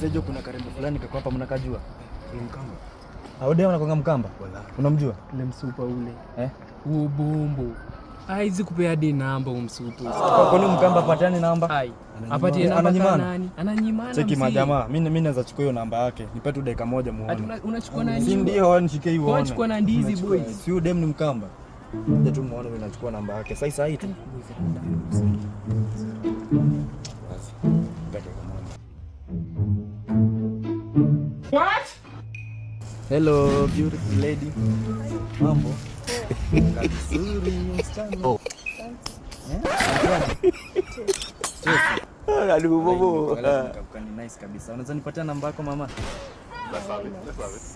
Unajua kuna karembo fulani kako hapa mnakajua? Ni Mkamba. Au deo anakuanga Mkamba? Unamjua? Ule msupa ule. Ubumbu. Hizi kupea hadi namba umsupa. Kwa nini Mkamba patani namba? Apatie namba kwa nani? Ananyimana. Cheki majamaa. Mimi naweza chukua hiyo namba yake. Nipe tu dakika moja muone. Unachukua nani? Si ndio nishike hiyo. Unachukua na ndizi boys. Si huyo dem ni Mkamba. Ndio tu muone mimi nachukua namba yake. Sasa hii tu. What? Hello beautiful lady. Mambo. Kasuri msichana. Aduh bobo. Ni nice kabisa. Unaweza nipatia namba yako mama? Let's have it.